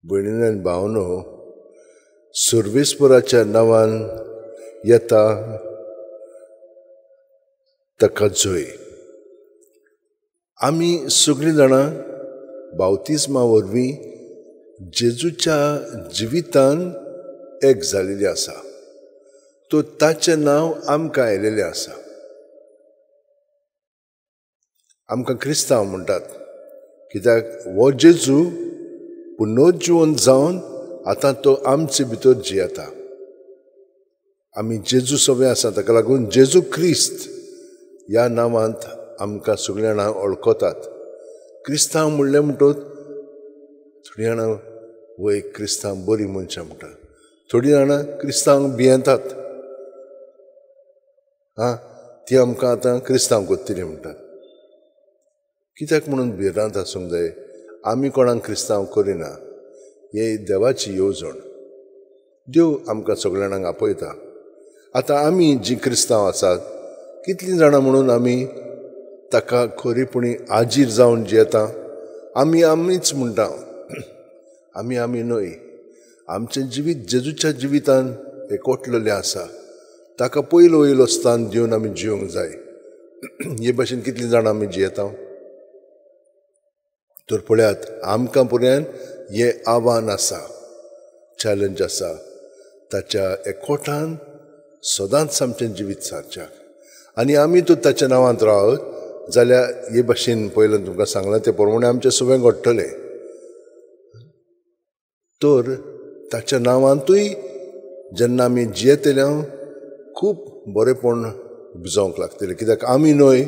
भयणीनो आनी भावनो, सर्वेस्पराच्या नांवान येता ताका जय. आमी सगळीं जाणां बावतिस्मा वरवीं जेजूच्या जिवितान एक जालेली आसा. तो ताचें नांव आमकां आयलेलें आसा. आमकां क्रिस्तांव म्हणटात कित्याक हो जेजू पुनर्जीवन जावन आतां तो आमचे भितर जियेता. आमी जेजू सवे आसा, ताका लागून जेजू क्रिस्त ह्या नांवांत आमकां सगळीं जाणां वळखतात. क्रिस्तांव म्हणलें म्हणटच थोडीं जाणां वय क्रिस्तांव बरीं मनशां म्हणटा, थोडीं जाणां क्रिस्तांवांक भियेतात. ती आमकां आतां क्रिस्तांव कोत्तली म्हणटात. कित्याक म्हणून भिरांत आसूंक जाय? आमी कोणाक क्रिस्तांव करिना. हे देवाची येवजण. देव आमकां सगळ्या जाणांक आपयता. आतां आमी जीं क्रिस्तांव आसात, कितलीं जाणां म्हणून आमी ताका खरेपणी आजीर जावन जियेता? आमीच म्हणटा. आमी न्हय. आमचें जिवीत जेजूच्या जिवितान एकवटलेलें आसा. ताका पयलो स्थान दिवन आमी जिवंक जाय. हे भाशेन कितलीं जाणां आमी जियेता? तर पळयात, आमकां पर्यंत हें आव्हान आसा, चॅलेंज आसा. ताच्या एकवटान सदांच आमचें जिवीत सारच्याक. आनी आमी तर ताच्या नांवांत रावत जाल्यार हे भाशेन पयलें तुमकां सांगलां ते प्रमाणे आमचें सगळें घडटलें. तर ताच्या नांवांतूय जेन्ना आमी जियेतले खूब बरेंपण भिजोवंक लागतलें. कित्याक आमी न्हय,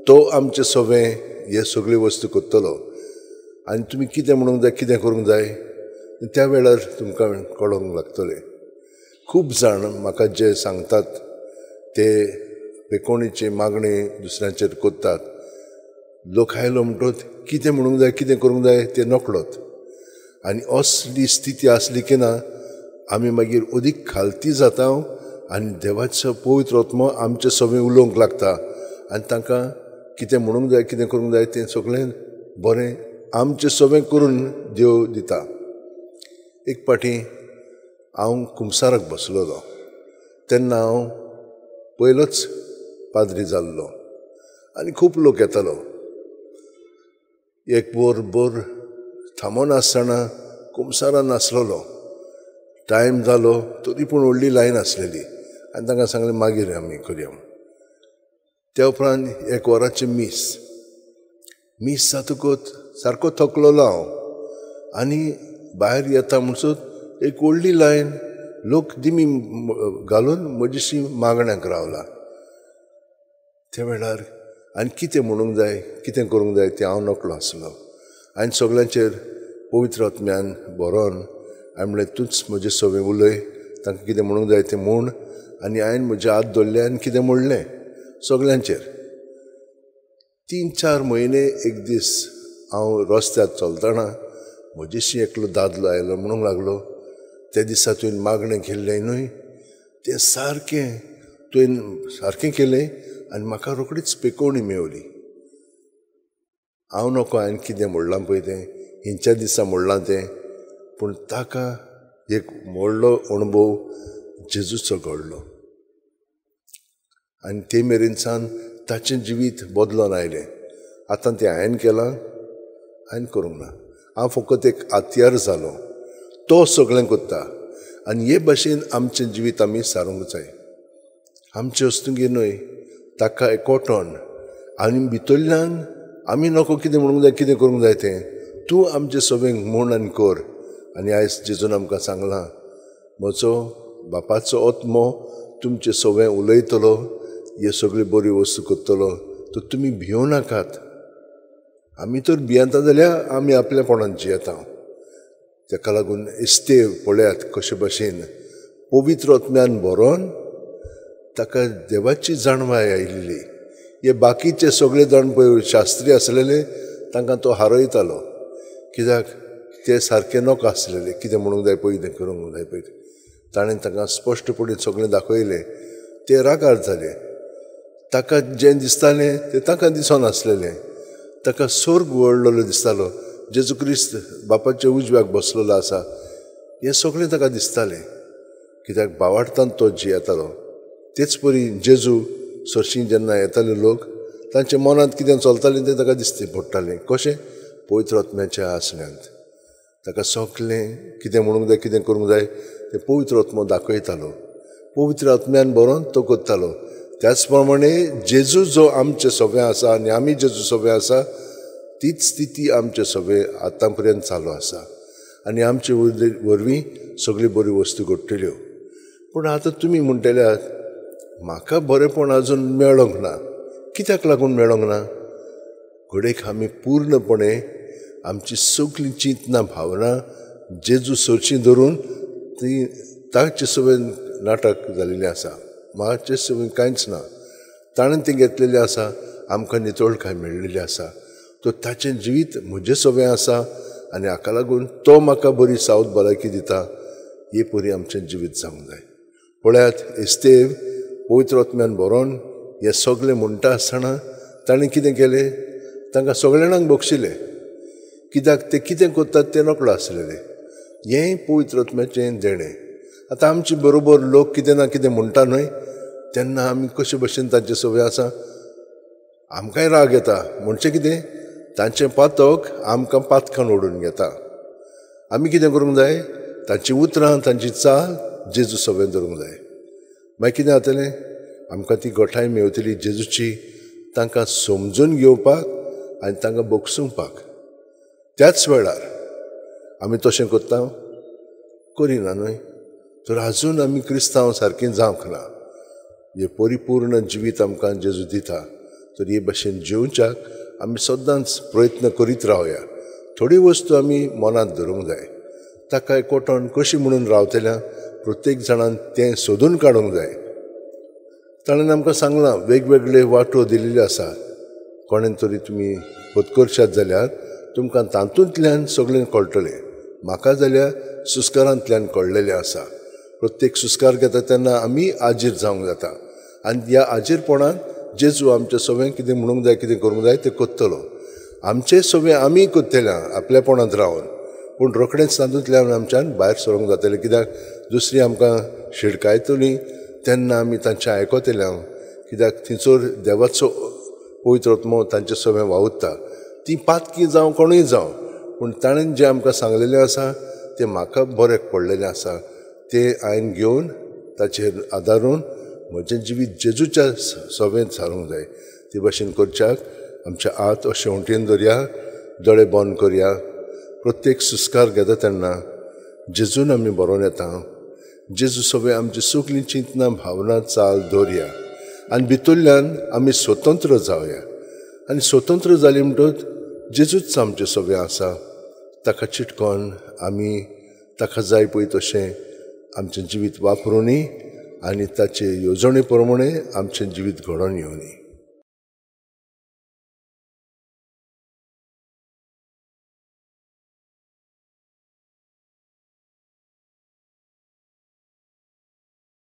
तो आमचें सवें हे सगळ्यो वस्तू करतलो. आनी तुमी कितें म्हणूंक जाय, कितें करूंक जाय, त्या वेळार तुमकां कळोंक लागतलें. खूब जाण म्हाका जे सांगतात ते पेकोणीची मागणी दुसऱ्यांचेर कोत्तात. लोक आयलो म्हणटच कितें म्हणूंक जाय, कितें करूंक जाय तें नकळत. आनी असली स्थिती आसली की ना, आमी मागीर अदीक खालती जाता आनी देवाचो पवित्र आत्मो आमचे सवें उलोवंक लागता. आनी तांकां कितें म्हणूंक जाय, कितें करूंक जाय तें सगळें बरें आमचें सवें करून देव दिता. एक पाटी हांव कुंसाराक बसलोलो तेन्ना हांव पयलोच पाद्री जाल्लो आनी खूब लोक येतालो. एक वर थांबोन आसतना कुंसारान नासलोलो. टायम जालो तरी पूण व्हडली लायन आसलेली आनी तांकां सांगलें मागीर आमी करया. त्या उपरांत एक वराचें मीस जातकच सारको थकलोलो हांव आनी भायर येता म्हणसर एक व्हडली लायन लोक दिमी घालून म्हजीशी मागण्याक रावला. त्या वेळार आनी कितें म्हणूंक जाय, कितें करूंक जाय तें हांव नकळो आसलो. आनी सगळ्यांचेर पवित्र आत्म्यान बरोवन हांवें म्हणलें तूंच म्हजें सवें उलय, तांकां कितें म्हणूंक जाय तें म्हूण. आनी हांवें म्हजे हात धरले आनी कितें म्हणलें सगळ्यांचेर. 3-4 म्हयने एक दीस हांव रस्त्यार चलतना म्हजेशी एकलो दादलो आयलो. म्हणूंक लागलो त्या दिसा तुवें मागणें केल्लें न्हय तें सारकें केलें आनी म्हाका रोखडीच पेकोवणी मेवली. हांव नकळो हांवें कितें म्हणलां पळय तें, हिंच्या दिसा म्हणलां तें, पूण ताका एक व्हडलो अणभव जेजूचो घडलो. आनी ते मेरेन सावन ताचें जिवीत बदलोन आयलें. आतां तें हांवें केलां, हांवें करूंक ना. हांव फकत एक हातयार जालो. तो सगळें करता. आनी हे भाशेन आमचें जिवीत आमी सारूंक जाय. आमचे वस्तूंगेर न्हय, ताका एकवटोन आनी भितरल्यान आमी नकळो कितें म्हणूंक जाय, कितें करूंक जाय तें तूं आमचें सवें म्हूण आनी कर. आनी आयज जेजून आमकां सांगलां, म्हजो बापाचो आत्मो तुमचें सवें उलयतलो, हे सगळ्यो बऱ्यो वस्तू करतलो. तर तुमी भियों नाकात. आमी तर भियेता जाल्यार आमी आपल्यापणान जियेता. ताका लागून इस्तेव पळयात कशे भाशेन पवित्र आत्म्यान बरोवन ताका देवाची जाणवाय आयिल्ली. हे बाकीचे सगळे जाण पळय शास्त्री आसलेले तांकां तो हारयतालो. कित्याक ते सारके नकळो आसलेले, कितें म्हणूंक जाय पळय तें करूंक जाय पळय. ताणें तांकां स्पश्टपणे सगळें दाखयलें. ते रागार जाले. ताका जें दिसतालें तें ताका दिसोनासलेलें. ताका स्वर्ग वळलेलो दिसतालो जेजू क्रिस्त बापाच्या उजव्याक बसलेलो आसा हें सगळें ताका दिसतालें, कित्याक भावार्थान तो जियेतालो. तेच परी जेजू सरशीं जेन्ना येताले लोक तांच्या मनांत कितें चलतालें तें ताका दिसती पडटालें. कशें? पवित्र आत्म्याच्या आसण्यांत ताका सगळें कितें म्हणूंक जाय, कितें करूंक जाय तें पवित्र आत्मो दाखयतालो. पवित्र आत्म्यान बरोवन तो करतालो. त्याच प्रमाणे जेजू जो आमचे सवे आसा आनी आमी जेजू सवे आसा तीच स्थिती आमचे सवे आतां पर्यंत चालू आसा आनी आमचे वरवीं सगळी बरी वस्तू घडटल्यो. पूण आतां तुमी म्हणटल्यात म्हाका बरेंपण आजून मेळोंक ना. कित्याक लागून मेळोंक ना? घडयेक आमी पूर्णपणे आमची सगळी चिंतना भावना जेजू सरची धरून ती ताचे सवेन नाटक जाल्लेलें आसा. म्हाजे सवेन कांयच ना. ताणें तें घेतलेलें आसा, आमकां नितळकाय मेळिल्ली आसा. तो ताचें जिवीत म्हजें सवें आसा आनी हाका लागून तो म्हाका बरी सावध भलायकी दिता. हे परी आमचें जिवीत जावंक जाय. पळयात, एस्तेव पवित्र आत्म्यान बरोवन हें सगळें म्हणटा आसतना ताणें कितें केलें? तांकां सगळ्या जाणांक बक्षिलें. कित्याक ते कितें करतात तें नकळो आसलेलें. हें पवित्र आत्म्याचें देणें. आतां आमचे बरोबर लोक कितें ना कितें म्हणटा न्हय, तेन्ना आमी कशे भशेन तांचे सवय आसा. आमकांय राग येता. म्हणचें कितें? तांचें पातक आमकां पातकान ओडून घेता. आमी कितें करूंक जाय? तांचीं उतरां, तांची चाल जेजू सवें धरूंक जाय. मागीर कितें जातलें? आमकां ती गोठाय मेवतली जेजूची, तांकां समजून घेवपाक आनी तांकां बोगसूंकपाक. त्याच वेळार आमी तशें करता? करिना न्हय. तर आजून आमी क्रिस्तांव सारकीं जावंक ना. हे परिपूर्ण जिवीत आमकां जेजू दिता. तर हे भशेन जिवच्याक आमी सदांच प्रयत्न करीत रावया. थोडी वस्तू आमी मनांत धरूंक जाय. ताका एकवटान कशी म्हणून रावतल्या प्रत्येक जाणान तें सोदून काडूंक जाय. ताणें आमकां सांगलां वेगवेगळे वाटो दिल्ले आसात. कोणें तरी तुमी पत्करशात जाल्यार तुमकां तातूंतल्यान सगळें कळटलें. म्हाका जाल्यार सुस्कारांतल्यान कळलेलें आसा. प्रत्येक सुस्कार घेता तेन्ना आमी आजीर जावंक जाता आनी ह्या आजीरपणान जेजू आमचे सवें कितें म्हणूंक जाय, कितें करूंक जाय तें करतलो. आमचे सवें आमी करतल्या आपल्यापणांत रावन, पूण रोखडेंच तातूंतल्यान आमच्यान भायर सरोंक जातलें. कित्याक दुसरीं आमकां शिडकायतलीं तेन्ना आमी तांचें आयकतल्या. कित्याक थंयसर देवाचो पवित्र आत्मो तांचे सवें वावुरता. ती पातकी जावं कोणूय जावं, पूण ताणें जें आमकां सांगलेलें आसा तें म्हाका बरें पडलेलें आसा. तें हांवें घेवन ताचेर आदारून म्हजें जिवीत जेजूच्या सवेंत सारूंक जाय. ते भाशेन करच्याक आमच्या आत अशें वटेन दवरया, दोळे बंद करया. प्रत्येक सुस्कार घेता तेन्ना जेजून आमी बरोवन येता. जेजू सवें आमची सगळीं चिंतना भावना चाल दवरया आनी भितरल्यान आमी स्वतंत्र जावया. आनी स्वतंत्र जाली म्हणटच जेजूच आमचें सवें आसा. ताका चिटकोन आमी ताका जाय पळय तशें आमचें जिवीत वापरूनी आनी ताचे येवजणे प्रमाणे आमचें जिवीत घडोवन येवनी.